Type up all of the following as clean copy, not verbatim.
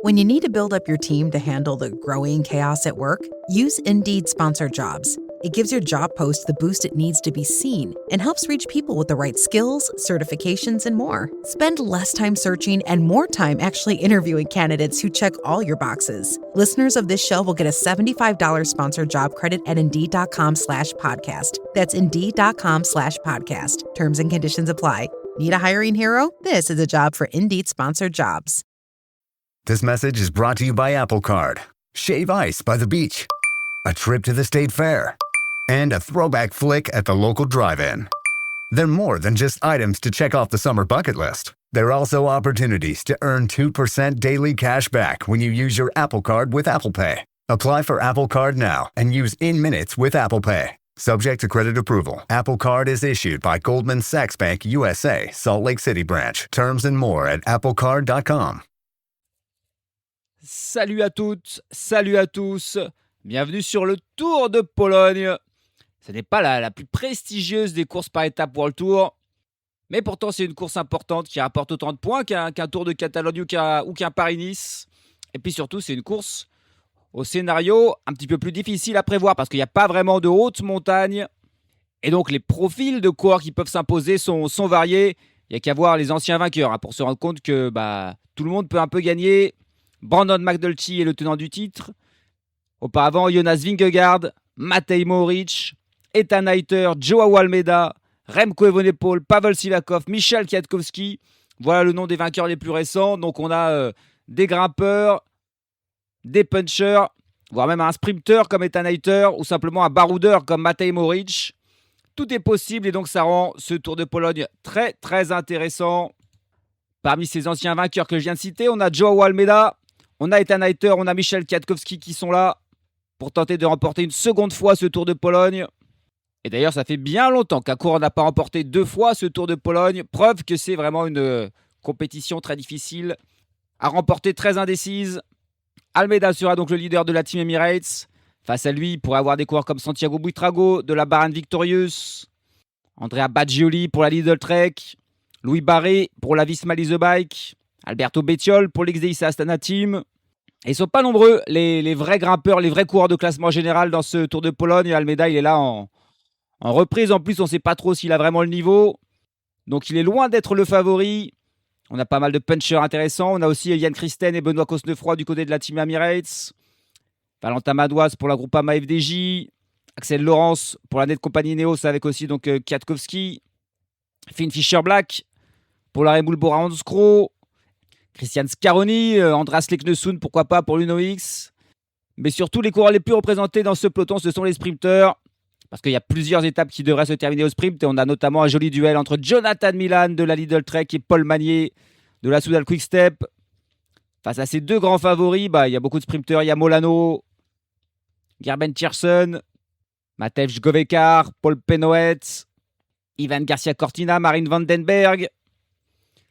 When you need to build up your team to handle the growing chaos at work, use Indeed Sponsored Jobs. It gives your job post the boost it needs to be seen and helps reach people with the right skills, certifications, and more. Spend less time searching and more time actually interviewing candidates who check all your boxes. Listeners of this show will get a $75 sponsored job credit at Indeed.com/podcast. That's Indeed.com/podcast. Terms and conditions apply. Need a hiring hero? This is a job for Indeed Sponsored Jobs. This message is brought to you by Apple Card. Shave ice by the beach. A trip to the state fair. And a throwback flick at the local drive-in. They're more than just items to check off the summer bucket list. They're also opportunities to earn 2% daily cash back when you use your Apple Card with Apple Pay. Apply for Apple Card now and use in-minutes with Apple Pay. Subject to credit approval. Apple Card is issued by Goldman Sachs Bank USA, Salt Lake City branch. Terms and more at applecard.com. Salut à toutes, salut à tous, bienvenue sur le Tour de Pologne. Ce n'est pas la plus prestigieuse des courses par étapes World Tour, mais pourtant c'est une course importante qui rapporte autant de points qu'un Tour de Catalogne ou qu'un Paris-Nice. Et puis surtout c'est une course au scénario un petit peu plus difficile à prévoir parce qu'il n'y a pas vraiment de hautes montagnes. Et donc les profils de coureurs qui peuvent s'imposer sont variés. Il n'y a qu'à voir les anciens vainqueurs pour se rendre compte que tout le monde peut un peu gagner. Brandon McNulty est le tenant du titre. Auparavant, Jonas Vingegaard, Matej Mohoric, Ethan Hayter, Joao Almeida, Remco Evenepoel, Pavel Sivakov, Michał Kwiatkowski. Voilà le nom des vainqueurs les plus récents. Donc on a des grimpeurs, des punchers, voire même un sprinter comme Ethan Hayter ou simplement un baroudeur comme Matej Mohoric. Tout est possible et donc ça rend ce Tour de Pologne très très intéressant. Parmi ces anciens vainqueurs que je viens de citer, on a Joao Almeida, on a Ethan Hayter, on a Michał Kwiatkowski qui sont là pour tenter de remporter une seconde fois ce Tour de Pologne. Et d'ailleurs, ça fait bien longtemps qu'un coureur n'a pas remporté 2 fois ce Tour de Pologne. Preuve que c'est vraiment une compétition très difficile à remporter, très indécise. Almeida sera donc le leader de la Team Emirates. Face à lui, il pourrait avoir des coureurs comme Santiago Buitrago de la Bahrain Victorious, Andrea Baggioli pour la Lidl Trek, Louis Barré pour la Visma Lease Bike, Alberto Bettiol pour l'XDIC Astana Team. Et ils ne sont pas nombreux, les vrais grimpeurs, les vrais coureurs de classement général dans ce Tour de Pologne. Almeida, il est là en reprise. En plus, on ne sait pas trop s'il a vraiment le niveau. Donc, il est loin d'être le favori. On a pas mal de punchers intéressants. On a aussi Yann Christen et Benoît Cosnefroy du côté de la Team Emirates. Valentin Madouas pour la Groupama FDJ. Axel Laurence pour la Net Compagnie Neos avec aussi donc Kwiatkowski. Finn Fischer-Black pour la Red Bull Bora Hansgrohe. Christian Scaroni, Andras Leknesund, pourquoi pas pour l'UNOX. Mais surtout, les coureurs les plus représentés dans ce peloton, ce sont les sprinteurs. Parce qu'il y a plusieurs étapes qui devraient se terminer au sprint. Et on a notamment un joli duel entre Jonathan Milan de la Lidl Trek et Paul Magnier de la Soudal Quick-Step. Face à ces deux grands favoris, il y a beaucoup de sprinteurs. Il y a Molano, Gerben Tiersen, Matej Govekar, Paul Penhoet, Ivan Garcia Cortina, Marine Vandenberg.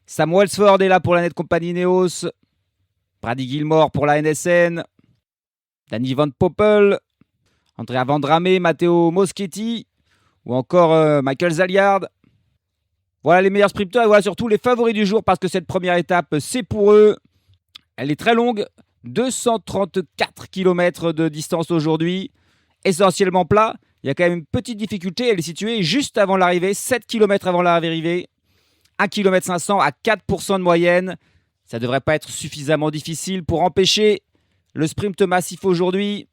Sam Welsford est là pour la Net Compagnie Neos. Brady Gilmore pour la NSN. Danny Van Poppel. Andrea Vendrame, Matteo Moschetti. Ou encore Michael Zaliard. Voilà les meilleurs sprinteurs et voilà surtout les favoris du jour parce que cette première étape, c'est pour eux. Elle est très longue. 234 km de distance aujourd'hui. Essentiellement plat. Il y a quand même une petite difficulté. Elle est située juste avant l'arrivée. 7 km avant l'arrivée. 1 km 500 à 4% de moyenne. Ça ne devrait pas être suffisamment difficile pour empêcher le sprint massif aujourd'hui.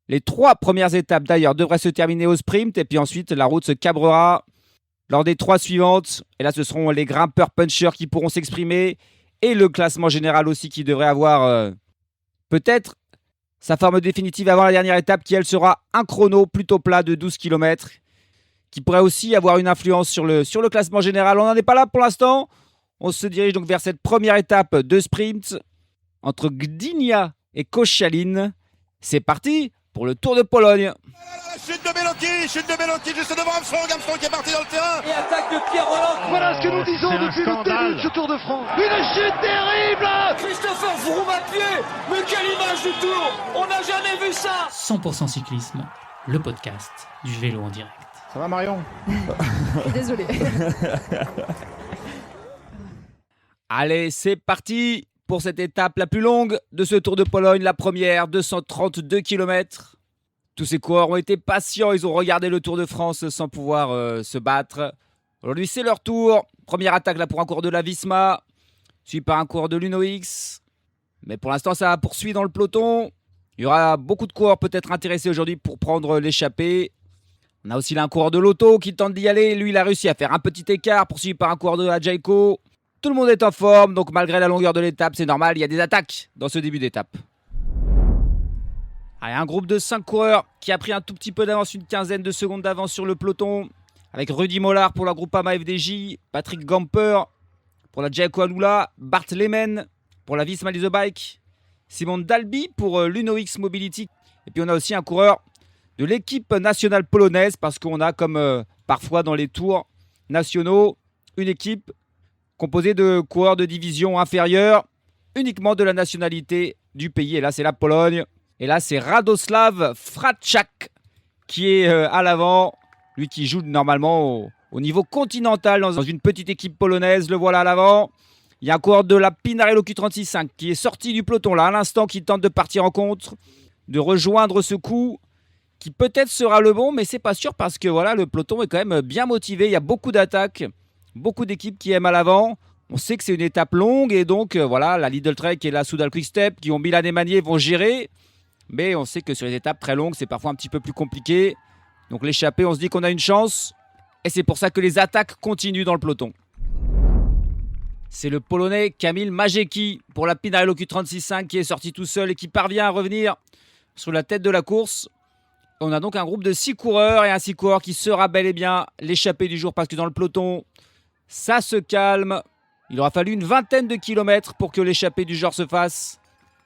Les 3 premières étapes d'ailleurs devraient se terminer au sprint. Et puis ensuite, la route se cabrera lors des 3 suivantes. Et là, ce seront les grimpeurs punchers qui pourront s'exprimer. Et le classement général aussi qui devrait avoir peut-être sa forme définitive avant la dernière étape qui, elle, sera un chrono plutôt plat de 12 km. Qui pourrait aussi avoir une influence sur le classement général. On n'en est pas là pour l'instant. On se dirige donc vers cette première étape de sprint entre Gdynia et Koszalin. C'est parti pour le Tour de Pologne. Chute de Beloki juste devant Armstrong qui est parti dans le terrain. Et attaque de Pierre Rolland. Voilà ce que nous disons depuis le début de ce Tour de France. Une chute terrible. Christopher Froome à pied. Mais quelle image du Tour. On n'a jamais vu ça. 100% cyclisme, le podcast du vélo en direct. Ça va Marion? Désolé. Allez, c'est parti pour cette étape la plus longue de ce Tour de Pologne, la première, 232 km. Tous ces coureurs ont été patients, ils ont regardé le Tour de France sans pouvoir se battre. Aujourd'hui, c'est leur tour. Première attaque là pour un coureur de la Visma, suivi par un coureur de l'UNOX. Mais pour l'instant, ça poursuit dans le peloton. Il y aura beaucoup de coureurs peut-être intéressés aujourd'hui pour prendre l'échappée. On a aussi là un coureur de l'Auto qui tente d'y aller. Lui, il a réussi à faire un petit écart, poursuivi par un coureur de la Jayco. Tout le monde est en forme, donc malgré la longueur de l'étape, c'est normal, il y a des attaques dans ce début d'étape. Allez, un groupe de 5 coureurs qui a pris un tout petit peu d'avance, une quinzaine de secondes d'avance sur le peloton. Avec Rudy Mollard pour la Groupama FDJ, Patrick Gamper pour la Jayco Alula, Bart Lehman pour la Visma Lease Bike, Simon Dalby pour l'UNOX Mobility. Et puis on a aussi un coureur de l'équipe nationale polonaise, parce qu'on a comme parfois dans les tours nationaux, une équipe composée de coureurs de division inférieure, uniquement de la nationalité du pays. Et là, c'est la Pologne. Et là, c'est Radoslav Fracak qui est à l'avant. Lui qui joue normalement au niveau continental dans une petite équipe polonaise. Le voilà à l'avant. Il y a un coureur de la Pinarello Q36 qui est sorti du peloton là à l'instant, qui tente de partir en contre, de rejoindre ce coup qui peut-être sera le bon, mais c'est pas sûr parce que voilà, le peloton est quand même bien motivé. Il y a beaucoup d'attaques. Beaucoup d'équipes qui aiment à l'avant. On sait que c'est une étape longue et donc voilà, la Lidl Trek et la Soudal Quick-Step qui ont Milan et Manier vont gérer. Mais on sait que sur les étapes très longues, c'est parfois un petit peu plus compliqué. Donc l'échappée, on se dit qu'on a une chance. Et c'est pour ça que les attaques continuent dans le peloton. C'est le Polonais Kamil Majecki pour la Pinarello Q36 qui est sorti tout seul et qui parvient à revenir sur la tête de la course. On a donc un groupe de 6 coureurs et un 6 coureurs qui sera bel et bien l'échappée du jour, parce que dans le peloton, ça se calme. Il aura fallu une vingtaine de kilomètres pour que l'échappée du genre se fasse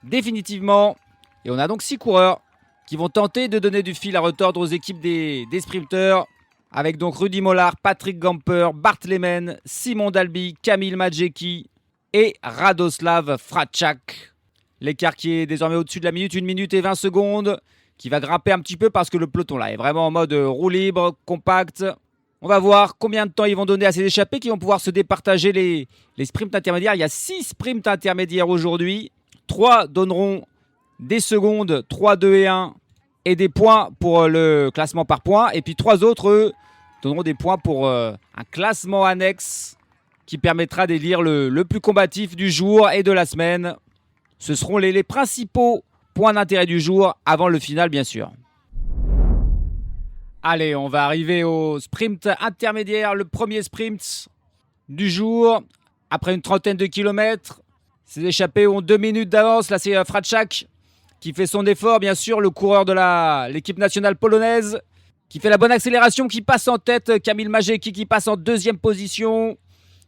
définitivement. Et on a donc 6 coureurs qui vont tenter de donner du fil à retordre aux équipes des sprinteurs. Avec donc Rudy Mollard, Patrick Gamper, Bart Lehman, Simon Dalby, Kamil Majecki et Radoslav Fracak. L'écart qui est désormais au-dessus de la minute, 1 minute et 20 secondes, qui va grimper un petit peu parce que le peloton là est vraiment en mode roue libre, compact. On va voir combien de temps ils vont donner à ces échappés qui vont pouvoir se départager les sprints intermédiaires. Il y a 6 sprints intermédiaires aujourd'hui. 3 donneront des secondes, 3, 2 et 1, et des points pour le classement par points. Et puis 3 autres, eux, donneront des points pour un classement annexe qui permettra d'élire le plus combatif du jour et de la semaine. Ce seront les principaux points d'intérêt du jour avant le final, bien sûr. Allez, on va arriver au sprint intermédiaire, le premier sprint du jour. Après une trentaine de kilomètres, ces échappés ont 2 minutes d'avance. Là, c'est Fracak qui fait son effort, bien sûr, le coureur de l'équipe nationale polonaise, qui fait la bonne accélération, qui passe en tête. Kamil Majecki qui passe en 2e position.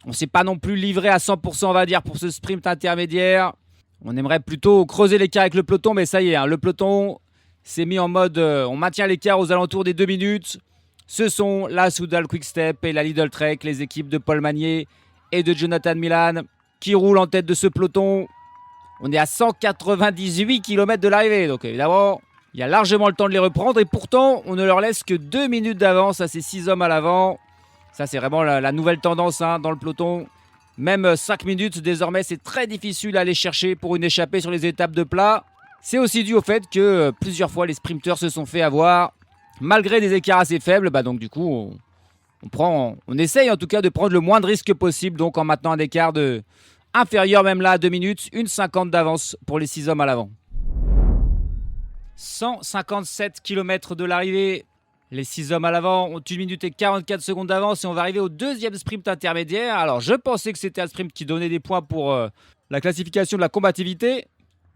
On ne s'est pas non plus livré à 100%, on va dire, pour ce sprint intermédiaire. On aimerait plutôt creuser l'écart avec le peloton, mais ça y est, hein, le peloton s'est mis en mode on maintient l'écart aux alentours des 2 minutes. Ce sont la Soudal Quick-Step et la Lidl Trek, les équipes de Paul Magnier et de Jonathan Milan, qui roulent en tête de ce peloton. On est à 198 km de l'arrivée, donc évidemment, il y a largement le temps de les reprendre. Et pourtant, on ne leur laisse que 2 minutes d'avance à ces 6 hommes à l'avant. Ça, c'est vraiment la nouvelle tendance dans le peloton. Même 5 minutes, désormais, c'est très difficile à aller chercher pour une échappée sur les étapes de plat. C'est aussi dû au fait que plusieurs fois, les sprinteurs se sont fait avoir, malgré des écarts assez faibles. Donc du coup, on essaye en tout cas de prendre le moins de risques possible, donc en maintenant un écart inférieur même là à 2 minutes, 1,50 d'avance pour les 6 hommes à l'avant. 157 km de l'arrivée. Les 6 hommes à l'avant ont 1 minute et 44 secondes d'avance et on va arriver au 2e sprint intermédiaire. Alors je pensais que c'était un sprint qui donnait des points pour la classification de la combativité,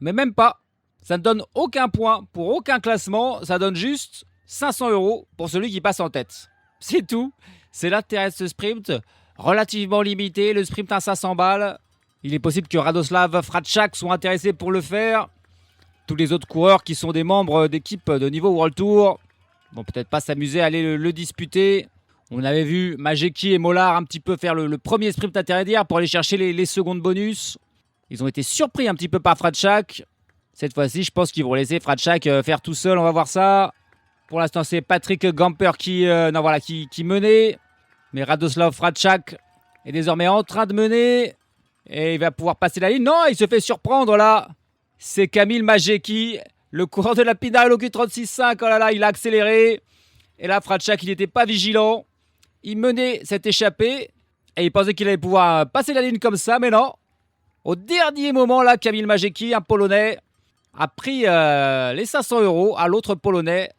mais même pas. Ça ne donne aucun point pour aucun classement, ça donne juste 500 € pour celui qui passe en tête. C'est tout, c'est l'intérêt de ce sprint, relativement limité, le sprint à 500 balles. Il est possible que Radoslav Fracak soit intéressé pour le faire. Tous les autres coureurs qui sont des membres d'équipes de niveau World Tour vont peut-être pas s'amuser à aller le disputer. On avait vu Majecki et Mollard un petit peu faire le premier sprint intermédiaire pour aller chercher les secondes bonus. Ils ont été surpris un petit peu par Fracak. Cette fois-ci, je pense qu'ils vont laisser Fracak faire tout seul. On va voir ça. Pour l'instant, c'est Patrick Gamper qui menait. Mais Radoslav Fracak est désormais en train de mener. Et il va pouvoir passer la ligne. Non, il se fait surprendre là. C'est Kamil Majeki, le coureur de la Pinarello Q36.5. Oh là là, il a accéléré. Et là, Fratchak, il n'était pas vigilant. Il menait cette échappée. Et il pensait qu'il allait pouvoir passer la ligne comme ça, mais non. Au dernier moment, là, Kamil Majeki, un Polonais, a pris les 500 € à l'autre Polonais.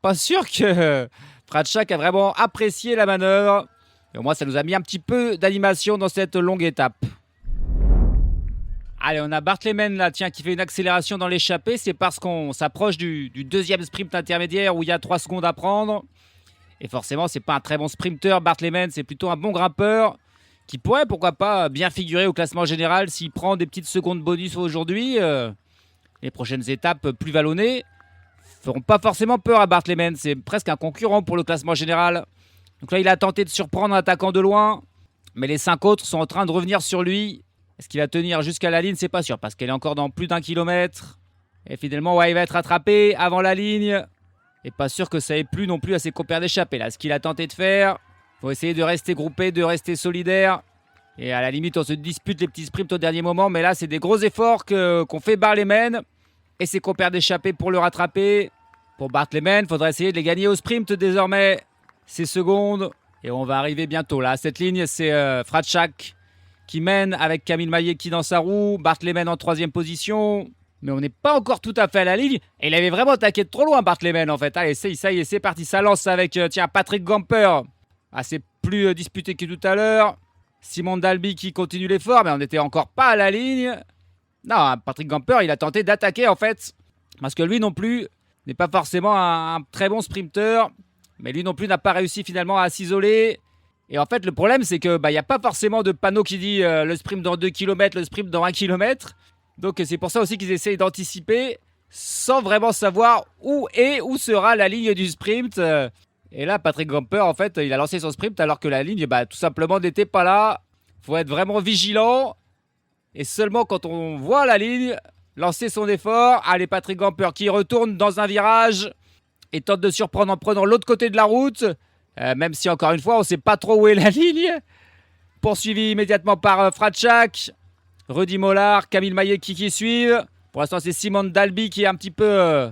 Pas sûr que Fratchak a vraiment apprécié la manœuvre. Et au moins, ça nous a mis un petit peu d'animation dans cette longue étape. Allez, on a Bartlemen là, tiens, qui fait une accélération dans l'échappée. C'est parce qu'on s'approche du deuxième sprint intermédiaire où il y a 3 secondes à prendre. Et forcément, c'est pas un très bon sprinter, Bartlemen. C'est plutôt un bon grimpeur qui pourrait, pourquoi pas, bien figurer au classement général s'il prend des petites secondes bonus aujourd'hui. Les prochaines étapes plus vallonnées feront pas forcément peur à Bartlemen. C'est presque un concurrent pour le classement général. Donc là, il a tenté de surprendre un attaquant de loin. Mais les 5 autres sont en train de revenir sur lui. Est-ce qu'il va tenir jusqu'à la ligne? C'est pas sûr parce qu'elle est encore dans plus d'1 kilomètre. Et finalement, ouais, il va être attrapé avant la ligne. Et pas sûr que ça ait plu non plus à ses compères d'échappée. Là, ce qu'il a tenté de faire, faut essayer de rester groupé, de rester solidaire. Et à la limite, on se dispute les petits sprints au dernier moment. Mais là, c'est des gros efforts qu'ont fait Bartlemen et ses compères d'échappée pour le rattraper. Pour Bartlemen, il faudra essayer de les gagner au sprint désormais. Ces secondes. Et on va arriver bientôt là. Cette ligne, c'est Fratchak qui mène avec Kamil Majeki dans sa roue. Bartlemen en 3e position. Mais on n'est pas encore tout à fait à la ligne. Et il avait vraiment attaqué de trop loin, Bartlemen, en fait. Allez, ça y est, c'est parti. Ça lance avec Patrick Gamper. Ah, c'est plus disputé que tout à l'heure. Simon Dalby qui continue l'effort, mais on n'était encore pas à la ligne. Non, Patrick Gamper, il a tenté d'attaquer, en fait. Parce que lui non plus n'est pas forcément un très bon sprinter. Mais lui non plus n'a pas réussi finalement à s'isoler. Et en fait, le problème, c'est que y a pas forcément de panneau qui dit le sprint dans 2 km, le sprint dans 1 km. Donc c'est pour ça aussi qu'ils essayent d'anticiper sans vraiment savoir où sera la ligne du sprint. Et là, Patrick Gamper, en fait, il a lancé son sprint alors que la ligne, tout simplement, n'était pas là. Faut être vraiment vigilant. Et seulement quand on voit la ligne, lancer son effort. Allez, Patrick Gamper qui retourne dans un virage et tente de surprendre en prenant l'autre côté de la route. Même si, encore une fois, on ne sait pas trop où est la ligne. Poursuivi immédiatement par Fratchak, Rudy Mollard, Kamil Majeki qui suivent. Pour l'instant, c'est Simon Dalby qui est un petit peu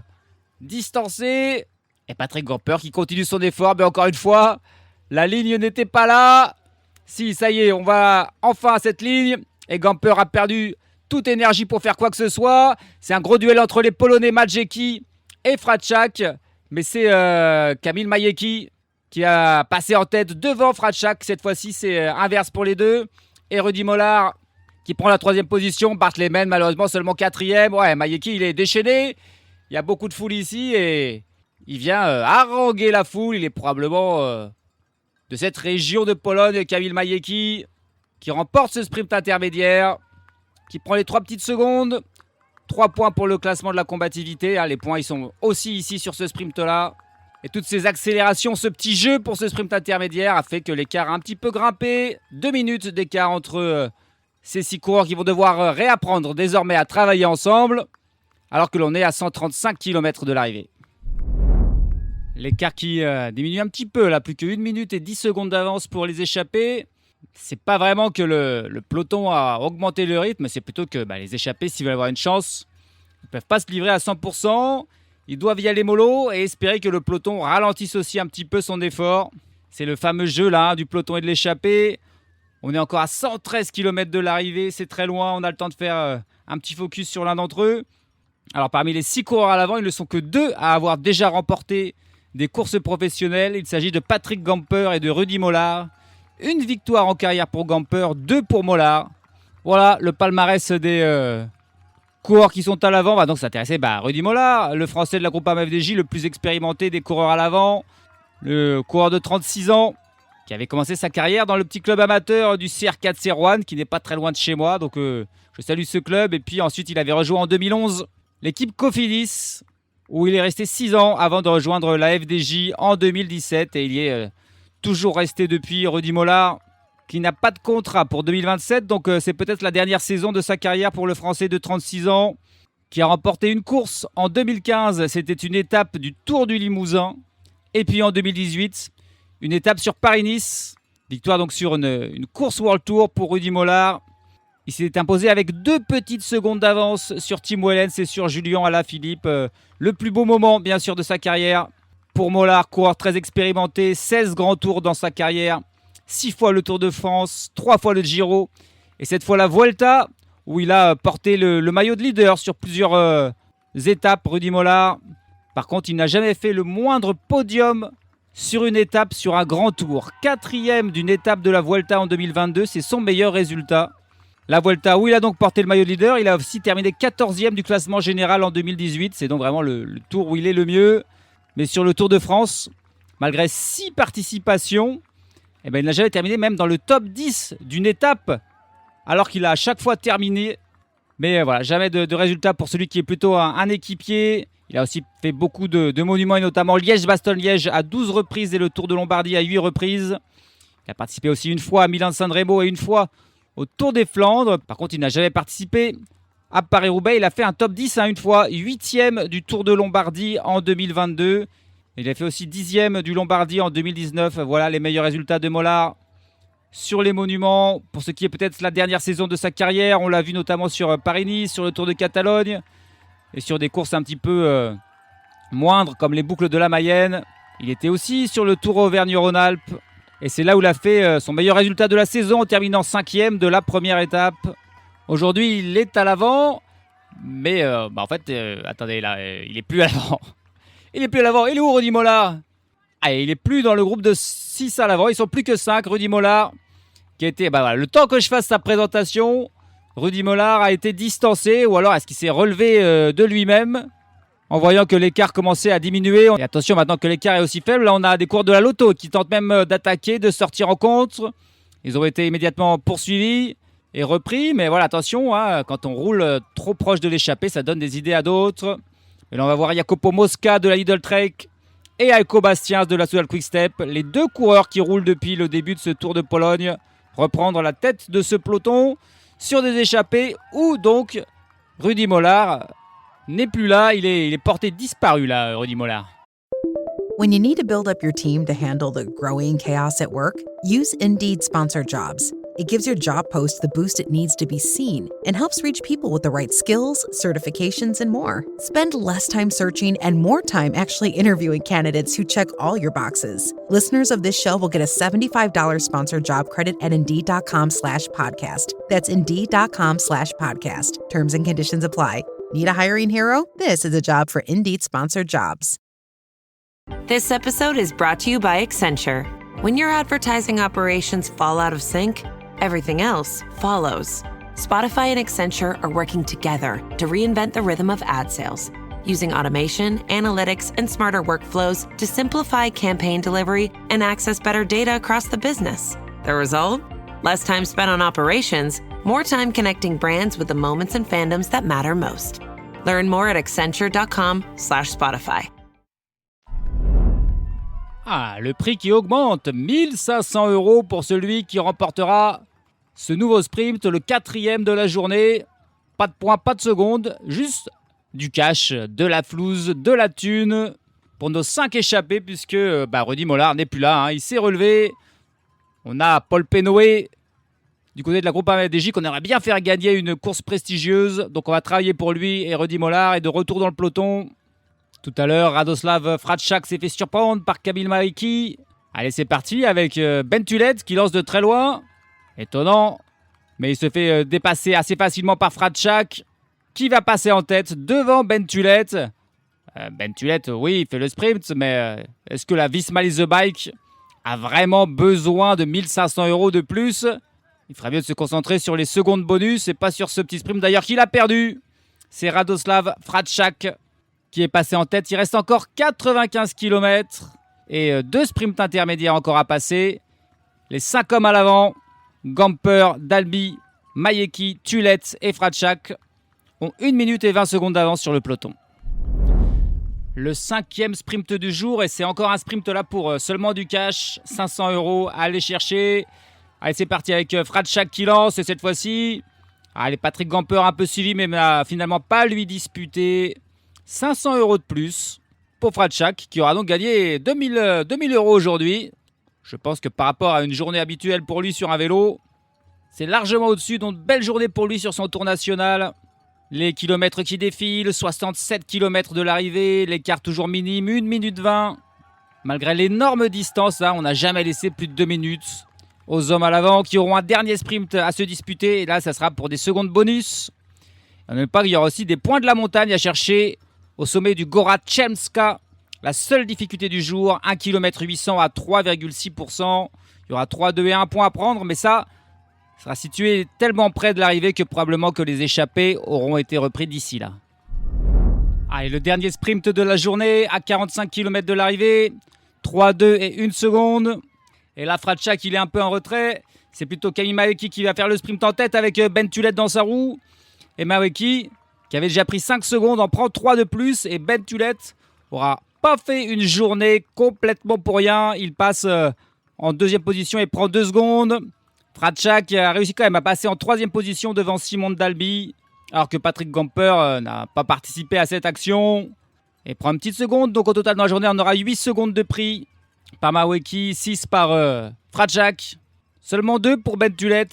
distancé. Et Patrick Gamper qui continue son effort. Mais encore une fois, la ligne n'était pas là. Si, ça y est, on va enfin à cette ligne. Et Gamper a perdu toute énergie pour faire quoi que ce soit. C'est un gros duel entre les Polonais Majeki et Fratchak. Mais c'est Kamil Majeki qui a passé en tête devant Fratchak. Cette fois-ci, c'est inverse pour les deux. Et Rudy Mollard qui prend la 3e position. Bartlemen, malheureusement, seulement 4e. Ouais, Majeki, il est déchaîné. Il y a beaucoup de foule ici et il vient haranguer la foule. Il est probablement de cette région de Pologne, Kamil Majeki, qui remporte ce sprint intermédiaire, qui prend les 3 petites secondes. 3 points pour le classement de la combativité. Les points, ils sont aussi ici sur ce sprint-là. Et toutes ces accélérations, ce petit jeu pour ce sprint intermédiaire a fait que l'écart a un petit peu grimpé. 2 minutes d'écart entre ces 6 coureurs qui vont devoir réapprendre désormais à travailler ensemble, alors que l'on est à 135 km de l'arrivée. L'écart qui diminue un petit peu, là, plus que 1 minute et 10 secondes d'avance pour les échappés. C'est pas vraiment que le peloton a augmenté le rythme, c'est plutôt que les échappés, s'ils veulent avoir une chance, ils ne peuvent pas se livrer à 100%. Ils doivent y aller mollo et espérer que le peloton ralentisse aussi un petit peu son effort. C'est le fameux jeu là, du peloton et de l'échappée. On est encore à 113 km de l'arrivée, c'est très loin. On a le temps de faire un petit focus sur l'un d'entre eux. Alors parmi les 6 coureurs à l'avant, ils ne sont que 2 à avoir déjà remporté des courses professionnelles. Il s'agit de Patrick Gamper et de Rudy Mollard. 1 victoire en carrière pour Gamper, 2 pour Mollard. Voilà le palmarès des coureurs qui sont à l'avant. On va donc s'intéresser à Rudy Mollard, le français de la Groupama FDJ, le plus expérimenté des coureurs à l'avant. Le coureur de 36 ans qui avait commencé sa carrière dans le petit club amateur du CR4 Sérouane, qui n'est pas très loin de chez moi. Donc je salue ce club. Et puis ensuite, il avait rejoint en 2011 l'équipe Cofidis, où il est resté 6 ans avant de rejoindre la FDJ en 2017. Et il y est toujours resté depuis. Rudy Mollard, qui n'a pas de contrat pour 2027. Donc c'est peut-être la dernière saison de sa carrière pour le Français de 36 ans, qui a remporté une course en 2015. C'était une étape du Tour du Limousin. Et puis en 2018, une étape sur Paris-Nice. Victoire donc sur une course World Tour pour Rudy Mollard. Il s'est imposé avec 2 petites secondes d'avance sur Tim Wellens et sur Julian Alaphilippe. Le plus beau moment, bien sûr, de sa carrière. Pour Mollard, coureur très expérimenté, 16 grands tours dans sa carrière, 6 fois le Tour de France, 3 fois le Giro, et cette fois la Vuelta, où il a porté le maillot de leader sur plusieurs étapes, Rudy Mollard. Par contre, il n'a jamais fait le moindre podium sur une étape, sur un grand tour. 4e d'une étape de la Vuelta en 2022, c'est son meilleur résultat. La Vuelta, où il a donc porté le maillot de leader, il a aussi terminé 14e du classement général en 2018. C'est donc vraiment le tour où il est le mieux. Mais sur le Tour de France, malgré 6 participations, il n'a jamais terminé même dans le top 10 d'une étape, alors qu'il a à chaque fois terminé. Mais voilà, jamais de résultat pour celui qui est plutôt un équipier. Il a aussi fait beaucoup de monuments, et notamment Liège-Bastogne-Liège à 12 reprises et le Tour de Lombardie à 8 reprises. Il a participé aussi une fois à Milan-San Remo et une fois au Tour des Flandres. Par contre, il n'a jamais participé à Paris-Roubaix. Il a fait un top 10 une fois, 8e du Tour de Lombardie en 2022. Il a fait aussi 10e du Lombardie en 2019. Voilà les meilleurs résultats de Mollard sur les monuments. Pour ce qui est peut-être la dernière saison de sa carrière, on l'a vu notamment sur Paris-Nice, sur le Tour de Catalogne et sur des courses un petit peu moindres comme les boucles de la Mayenne. Il était aussi sur le Tour Auvergne-Rhône-Alpes. Et c'est là où il a fait son meilleur résultat de la saison en terminant 5e de la première étape. Aujourd'hui, il est à l'avant. Mais en fait, attendez, là, il n'est plus à l'avant. Il n'est plus à l'avant. Il est où, Rudy Mollard? Il n'est plus dans le groupe de 6 à l'avant. Ils sont plus que 5. Rudy Mollard, qui a été... le temps que je fasse sa présentation, Rudy Mollard a été distancé. Ou alors, est-ce qu'il s'est relevé de lui-même en voyant que l'écart commençait à diminuer? Et attention, maintenant que l'écart est aussi faible, là on a des coureurs de la Lotto qui tentent même d'attaquer, de sortir en contre. Ils ont été immédiatement poursuivis et repris. Mais voilà, attention, quand on roule trop proche de l'échappée, ça donne des idées à d'autres. Et là on va voir Jacopo Mosca de la Lidl Trek et Heiko Bastians de la Soudal Quick-Step. Les 2 coureurs qui roulent depuis le début de ce Tour de Pologne reprendre la tête de ce peloton sur des échappées où donc Rudy Mollard n'est plus là, il est porté disparu là, Rudy Mollard. When you need to build up your team to handle the growing chaos at work, use Indeed Sponsored Jobs. It gives your job post the boost it needs to be seen and helps reach people with the right skills, certifications, and more. Spend less time searching and more time actually interviewing candidates who check all your boxes. Listeners of this show will get a $75 sponsored job credit at Indeed.com/podcast. That's Indeed.com/podcast. Terms and conditions apply. Need a hiring hero? This is a job for Indeed Sponsored Jobs. This episode is brought to you by Accenture. When your advertising operations fall out of sync, everything else follows. Spotify and Accenture are working together to reinvent the rhythm of ad sales, using automation, analytics, and smarter workflows to simplify campaign delivery and access better data across the business. The result? Less time spent on operations, more time connecting brands with the moments and fandoms that matter most. Learn more at accenture.com/Spotify. Le prix qui augmente, 1 500 € pour celui qui remportera ce nouveau sprint, le 4e de la journée. Pas de points, pas de secondes, juste du cash, de la flouze, de la thune pour nos 5 échappés puisque Rudy Mollard n'est plus là, il s'est relevé. On a Paul Pénoé du côté de la groupe AMFDJ qu'on aimerait bien faire gagner une course prestigieuse. Donc on va travailler pour lui et Rudy Mollard est de retour dans le peloton. Tout à l'heure, Radoslav Fratchak s'est fait surprendre par Kamil Maliki. Allez, c'est parti avec Ben Tullet qui lance de très loin. Étonnant, mais il se fait dépasser assez facilement par Fratchak qui va passer en tête devant Ben Tullet. Ben Tullet, oui, il fait le sprint, mais est-ce que la Visma Lease the Bike a vraiment besoin de 1 500 € de plus? Il ferait mieux de se concentrer sur les secondes bonus et pas sur ce petit sprint d'ailleurs qu'il a perdu. C'est Radoslav Fratchak qui est passé en tête. Il reste encore 95 km et 2 sprints intermédiaires encore à passer. Les 5 hommes à l'avant, Gamper, Dalby, Mayeki, Tullet et Fratchak ont 1 minute et 20 secondes d'avance sur le peloton. Le 5e sprint du jour et c'est encore un sprint là pour seulement du cash. 500 € à aller chercher. Allez, c'est parti avec Fratchak qui lance et cette fois-ci, allez, Patrick Gamper un peu suivi mais n'a finalement pas lui disputé. 500 € de plus pour Fratchak qui aura donc gagné 2000 € aujourd'hui. Je pense que par rapport à une journée habituelle pour lui sur un vélo, C'est largement au-dessus, donc belle journée pour lui sur son tour national. Les kilomètres qui défilent, 67 km de l'arrivée, l'écart toujours minime, 1 minute 20. Malgré l'énorme distance, on n'a jamais laissé plus de 2 minutes aux hommes à l'avant qui auront un dernier sprint à se disputer. Et là, ça sera pour des secondes bonus. N'oubliez pas qu'il y aura aussi des points de la montagne à chercher au sommet du Gora Chemska. La seule difficulté du jour, 1 km 800 à 3,6%. Il y aura 3, 2 et 1 point à prendre, mais ça sera situé tellement près de l'arrivée que probablement que les échappés auront été repris d'ici là. Et le dernier sprint de la journée à 45 km de l'arrivée. 3, 2 et 1 seconde. Et là, Fratchak, il est un peu en retrait. C'est plutôt Camille Maweki qui va faire le sprint en tête avec Ben Tullet dans sa roue. Et Maweki, qui avait déjà pris 5 secondes, en prend 3 de plus. Et Ben Tullet aura pas fait une journée complètement pour rien. Il passe en deuxième position et prend 2 secondes. Fratchak a réussi quand même à passer en troisième position devant Simon Dalby, alors que Patrick Gamper n'a pas participé à cette action et prend une petite seconde. Donc au total dans la journée, on aura 8 secondes de prix par Maweki, 6 par Fratchak. Seulement 2 pour Ben Tullet,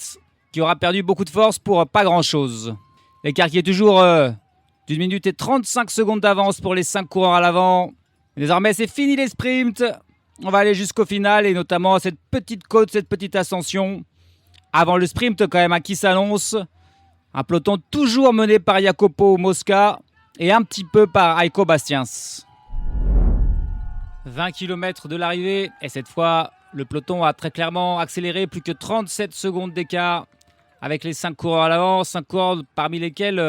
qui aura perdu beaucoup de force pour pas grand-chose. L'écart qui est toujours d'1 minute et 35 secondes d'avance pour les 5 coureurs à l'avant. Désormais, c'est fini les sprints. On va aller jusqu'au final et notamment cette petite côte, cette petite ascension. Avant le sprint quand même, qui s'annonce. Un peloton toujours mené par Jacopo Mosca et un petit peu par Heiko Bastiens. 20 km de l'arrivée et cette fois, le peloton a très clairement accéléré. Plus que 37 secondes d'écart avec les 5 coureurs à l'avant. 5 coureurs parmi lesquels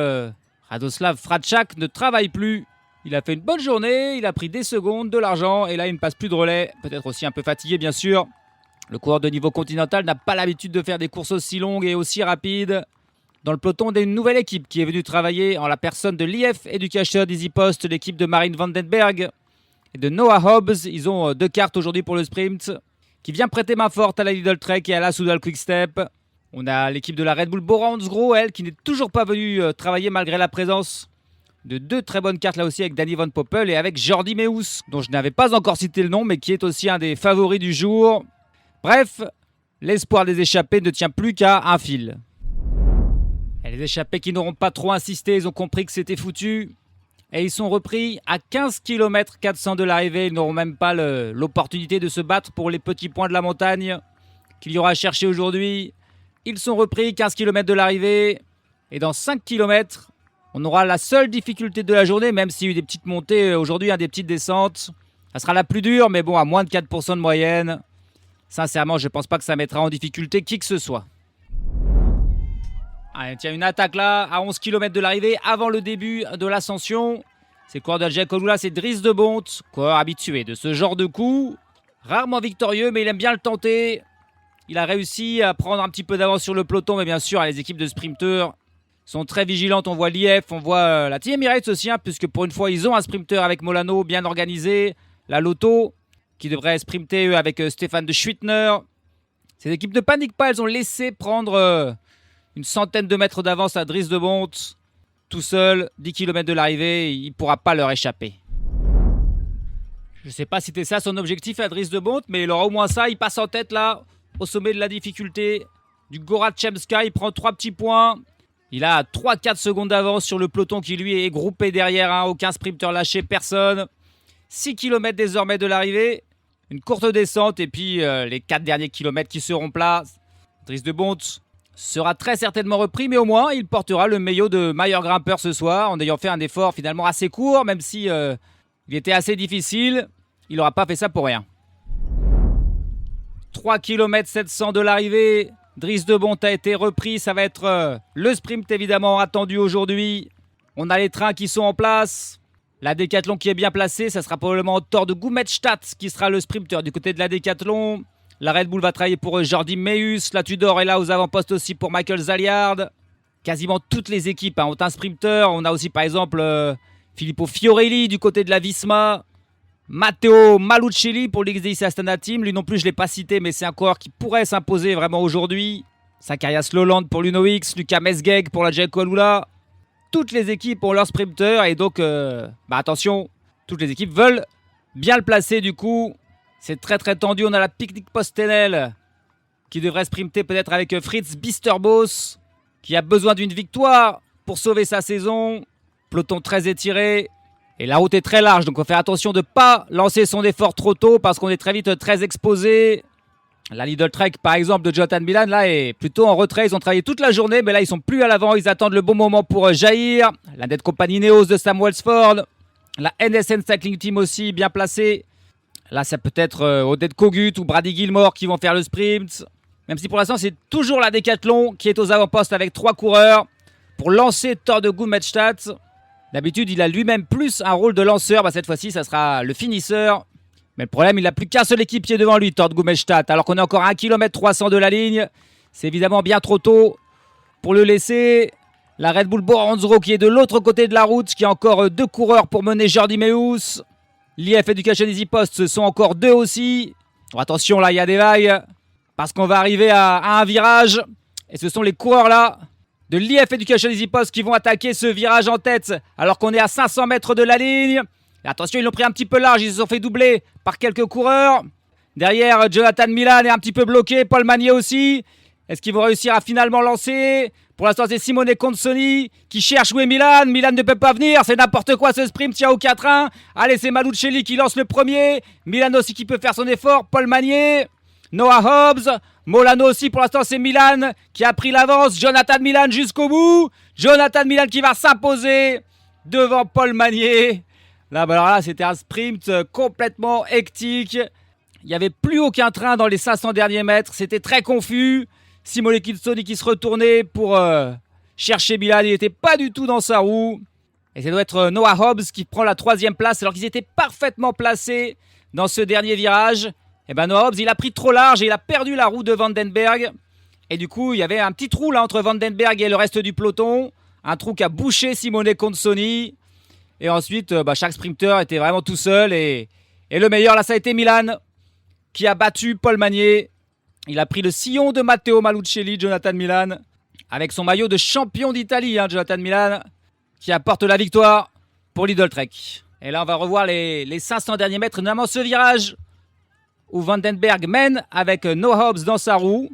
Radoslav Fratchak ne travaille plus. Il a fait une bonne journée, il a pris des secondes, de l'argent et là il ne passe plus de relais. Peut-être aussi un peu fatigué bien sûr. Le coureur de niveau continental n'a pas l'habitude de faire des courses aussi longues et aussi rapides. Dans le peloton d'une nouvelle équipe qui est venue travailler en la personne de l'IF Education d'Easy Post, l'équipe de Marine Vandenberg et de Noah Hobbs. Ils ont 2 cartes aujourd'hui pour le sprint, qui vient prêter main forte à la Lidl Trek et à la Soudal Quickstep. On a l'équipe de la Red Bull Bora Hansgrohe, elle, qui n'est toujours pas venue travailler malgré la présence de 2 très bonnes cartes là aussi avec Danny Van Poppel et avec Jordi Meus, dont je n'avais pas encore cité le nom, mais qui est aussi un des favoris du jour. Bref, l'espoir des échappés ne tient plus qu'à un fil. Et les échappés qui n'auront pas trop insisté, ils ont compris que c'était foutu. Et ils sont repris à 15 km 400 de l'arrivée. Ils n'auront même pas l'opportunité de se battre pour les petits points de la montagne qu'il y aura à chercher aujourd'hui. Ils sont repris 15 km de l'arrivée. Et dans 5 km, on aura la seule difficulté de la journée, même s'il y a eu des petites montées aujourd'hui, des petites descentes. Ça sera la plus dure, mais bon, à moins de 4% de moyenne. Sincèrement, je ne pense pas que ça mettra en difficulté qui que ce soit. Allez, tiens, une attaque là, à 11 km de l'arrivée, avant le début de l'ascension. C'est le coureur de Jack Olula, c'est Dries de Bonte, coureur habitué de ce genre de coup. Rarement victorieux, mais il aime bien le tenter. Il a réussi à prendre un petit peu d'avance sur le peloton, mais bien sûr, les équipes de sprinteurs sont très vigilantes. On voit l'IF, on voit la Team Emirates aussi, puisque pour une fois, ils ont un sprinter avec Molano bien organisé. La Lotto, qui devrait sprinter eux, avec Stéphane de Schwittner. Ces équipes ne paniquent pas, elles ont laissé prendre une centaine de mètres d'avance à Dries de Bonte. Tout seul, 10 km de l'arrivée, il ne pourra pas leur échapper. Je ne sais pas si c'était ça son objectif à Dries de Bonte, mais il aura au moins ça. Il passe en tête là, au sommet de la difficulté du Gora Chemska. Il prend 3 petits points. Il a 3-4 secondes d'avance sur le peloton qui lui est groupé derrière. Aucun sprinter lâché, personne. 6 km désormais de l'arrivée. Une courte descente et puis les 4 derniers kilomètres qui seront plats. Dries de Bonte sera très certainement repris, mais au moins il portera le maillot de meilleur grimpeur ce soir en ayant fait un effort finalement assez court, même si il était assez difficile. Il n'aura pas fait ça pour rien. 3 km 700 de l'arrivée. Dries de Bonte a été repris. Ça va être le sprint évidemment attendu aujourd'hui. On a les trains qui sont en place. La Décathlon qui est bien placée, ça sera probablement Thor de Goumetstadt qui sera le sprinter du côté de la Décathlon. La Red Bull va travailler pour Jordi Meus. La Tudor est là aux avant-postes aussi pour Michael Zaliard. Quasiment toutes les équipes ont un sprinter. On a aussi par exemple Filippo Fiorelli du côté de la Visma. Matteo Malucelli pour l'XDIC Astana Team. Lui non plus je ne l'ai pas cité, mais c'est un coureur qui pourrait s'imposer vraiment aujourd'hui. Zacharias Lolland pour l'UNOX. Lucas Mesgeg pour la Jack Alula. Toutes les équipes ont leur sprinter et donc attention, toutes les équipes veulent bien le placer du coup. C'est très très tendu, on a la Picnic Postenel qui devrait sprinter peut-être avec Fritz Bisterbos, qui a besoin d'une victoire pour sauver sa saison. Peloton très étiré. Et la route est très large, donc on fait attention de ne pas lancer son effort trop tôt parce qu'on est très vite très exposé. La Lidl Trek, par exemple, de Jonathan Milan, là, est plutôt en retrait. Ils ont travaillé toute la journée, mais là, ils sont plus à l'avant. Ils attendent le bon moment pour jaillir. La Net Company Neos de Sam Welsford. La NSN Cycling Team aussi, bien placée. Là, ça peut être Oded Kogut ou Brady Gilmore qui vont faire le sprint. Même si pour l'instant, c'est toujours la Decathlon qui est aux avant-postes avec 3 coureurs pour lancer Thor de Gummedstadt. D'habitude, il a lui-même plus un rôle de lanceur. Cette fois-ci, ça sera le finisseur. Mais le problème, il n'a plus qu'un seul équipier devant lui, Thor de Gummedstadt. Alors qu'on est encore à 1 km 300 de la ligne. C'est évidemment bien trop tôt pour le laisser. La Red Bull Bora Hansgrohe qui est de l'autre côté de la route, qui a encore 2 coureurs pour mener Jordi Meeus. L'IF Education Easy Post sont encore 2 aussi. Oh, attention, là, il y a des vagues. Parce qu'on va arriver à un virage. Et ce sont les coureurs là de l'IF Education Easy Post qui vont attaquer ce virage en tête. Alors qu'on est à 500 mètres de la ligne. Et attention, ils l'ont pris un petit peu large. Ils se sont fait doubler par quelques coureurs. Derrière, Jonathan Milan est un petit peu bloqué. Paul Magnier aussi. Est-ce qu'ils vont réussir à finalement lancer? Pour l'instant, c'est Simone Consoli qui cherche où est Milan. Milan ne peut pas venir. C'est n'importe quoi ce sprint. Il y a au 4-1. Allez, c'est Malucelli qui lance le premier. Milan aussi qui peut faire son effort. Paul Magnier. Noah Hobbs. Molano aussi. Pour l'instant, c'est Milan qui a pris l'avance. Jonathan Milan jusqu'au bout. Jonathan Milan qui va s'imposer devant Paul Magnier. Là, alors là, c'était un sprint complètement hectique. Il n'y avait plus aucun train dans les 500 derniers mètres. C'était très confus. Simone Consoli qui se retournait pour chercher Milan. Il n'était pas du tout dans sa roue. Et ça doit être Noah Hobbs qui prend la 3e place alors qu'ils étaient parfaitement placés dans ce dernier virage. Et ben Noah Hobbs, il a pris trop large et il a perdu la roue de Vandenberg. Et du coup, il y avait un petit trou là entre Vandenberg et le reste du peloton. Un trou qui a bouché Simone Consoli. Et ensuite, chaque sprinter était vraiment tout seul. Et le meilleur, là, ça a été Milan qui a battu Paul Magnier. Il a pris le sillon de Matteo Malucelli, Jonathan Milan, avec son maillot de champion d'Italie, Jonathan Milan, qui apporte la victoire pour Lidl Trek. Et là, on va revoir les 500 derniers mètres, notamment ce virage où Vandenberg mène avec Noah Hobbs dans sa roue.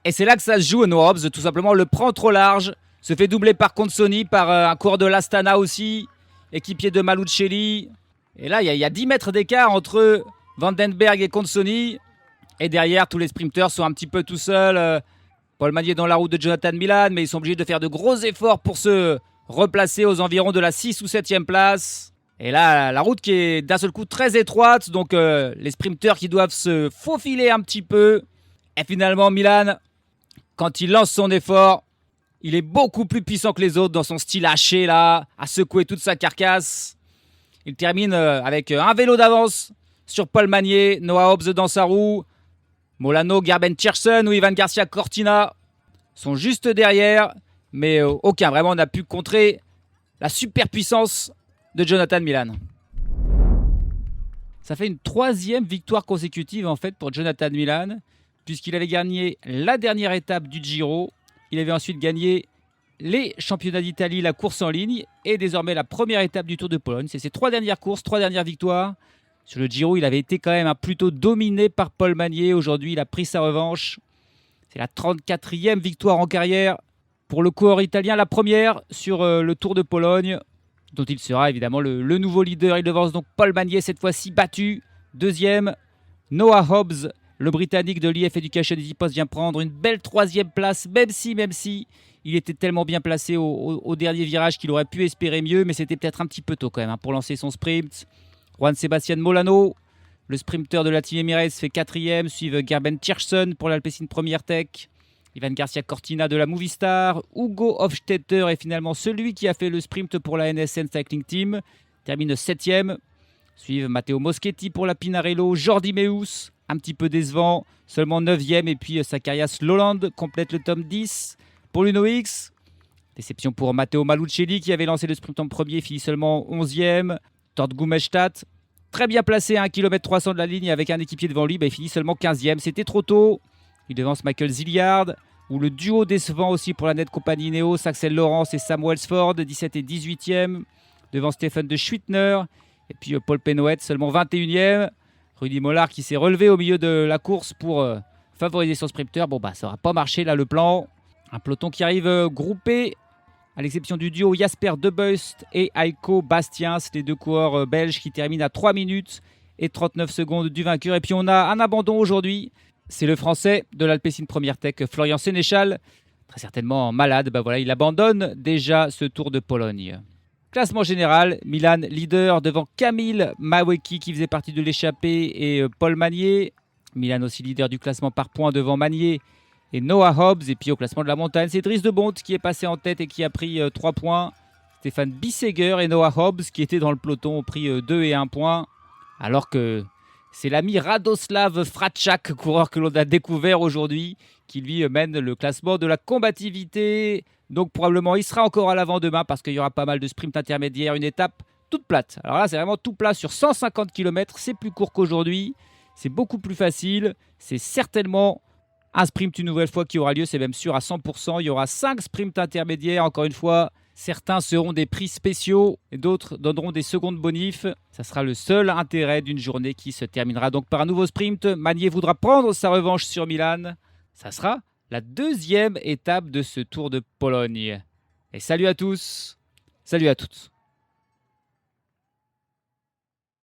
Et c'est là que ça se joue. Noah Hobbs, tout simplement, le prend trop large, se fait doubler par Consoni, par un coureur de l'Astana aussi, équipier de Malucelli. Et là, il y a 10 mètres d'écart entre Vandenberg et Consoni. Et derrière, tous les sprinteurs sont un petit peu tout seuls. Paul Magnier dans la roue de Jonathan Milan, mais ils sont obligés de faire de gros efforts pour se replacer aux environs de la 6 ou 7e place. Et là, la route qui est d'un seul coup très étroite, donc les sprinteurs qui doivent se faufiler un petit peu. Et finalement, Milan, quand il lance son effort, il est beaucoup plus puissant que les autres dans son style haché, là, à secouer toute sa carcasse. Il termine avec un vélo d'avance sur Paul Magnier, Noah Hobbs dans sa roue. Molano, Gerben Tiersen ou Ivan Garcia Cortina sont juste derrière, mais aucun vraiment n'a pu contrer la superpuissance de Jonathan Milan. Ça fait une 3e victoire consécutive en fait pour Jonathan Milan, puisqu'il avait gagné la dernière étape du Giro. Il avait ensuite gagné les championnats d'Italie, la course en ligne, et désormais la première étape du Tour de Pologne. C'est ses 3 dernières courses, 3 dernières victoires. Sur le Giro, il avait été quand même plutôt dominé par Paul Magnier. Aujourd'hui, il a pris sa revanche. C'est la 34e victoire en carrière pour le coureur italien. La première sur le Tour de Pologne, dont il sera évidemment le nouveau leader. Il devance donc Paul Magnier, cette fois-ci battu. 2e, Noah Hobbs, le Britannique de l'IF Education Easy Post, vient prendre une belle 3e place, même si il était tellement bien placé au dernier virage qu'il aurait pu espérer mieux, mais c'était peut-être un petit peu tôt quand même pour lancer son sprint. Juan Sebastian Molano, le sprinter de la Team Emirates, fait 4e. Suivent Gerben Tiersen pour l'Alpecin Première Tech. Ivan Garcia Cortina de la Movistar. Hugo Hofstetter est finalement celui qui a fait le sprint pour la NSN Cycling Team. Termine 7e. Suivent Matteo Moschetti pour la Pinarello. Jordi Meeus, un petit peu décevant, seulement 9e. Et puis Zacharias Lolland complète le tome 10 pour l'UNOX. Déception pour Matteo Malucelli qui avait lancé le sprint en premier, finit seulement 11e. Thor de Gummedstadt, très bien placé à 1 km 300 de la ligne avec un équipier devant lui, il finit seulement 15e. C'était trop tôt. Il devance Michael Zilliard, ou le duo décevant aussi pour la Net Company Neos, Axel Laurence et Sam Welsford, 17 et 18e. Devant Stephen de Schwittner, et puis Paul Penouet, seulement 21e. Rudy Mollard qui s'est relevé au milieu de la course pour favoriser son sprinter. Bon, ça n'aura pas marché là le plan. Un peloton qui arrive groupé, à l'exception du duo Jasper De Beust et Heiko Bastiens, les deux coureurs belges qui terminent à 3 minutes et 39 secondes du vainqueur. Et puis on a un abandon aujourd'hui. C'est le français de l'Alpecin Première Tech, Florian Sénéchal, très certainement malade. Il abandonne déjà ce Tour de Pologne. Classement général, Milan leader devant Kamil Mawecki qui faisait partie de l'échappée et Paul Magnier. Milan aussi leader du classement par points devant Magnier et Noah Hobbs. Et puis au classement de la montagne, c'est Dries de Bondt qui est passé en tête et qui a pris 3 points. Stéphane Bissegger et Noah Hobbs qui étaient dans le peloton ont pris 2 et 1 point. Alors que c'est l'ami Radoslav Fratchak, coureur que l'on a découvert aujourd'hui, qui lui mène le classement de la combativité. Donc probablement il sera encore à l'avant demain parce qu'il y aura pas mal de sprints intermédiaires, une étape toute plate. Alors là c'est vraiment tout plat sur 150 km, c'est plus court qu'aujourd'hui, c'est beaucoup plus facile, c'est certainement un sprint une nouvelle fois qui aura lieu, c'est même sûr à 100%. Il y aura 5 sprints intermédiaires, encore une fois. Certains seront des prix spéciaux et d'autres donneront des secondes bonifs. Ça sera le seul intérêt d'une journée qui se terminera donc par un nouveau sprint. Magnier voudra prendre sa revanche sur Milan. Ça sera la 2e étape de ce Tour de Pologne. Et salut à tous, salut à toutes.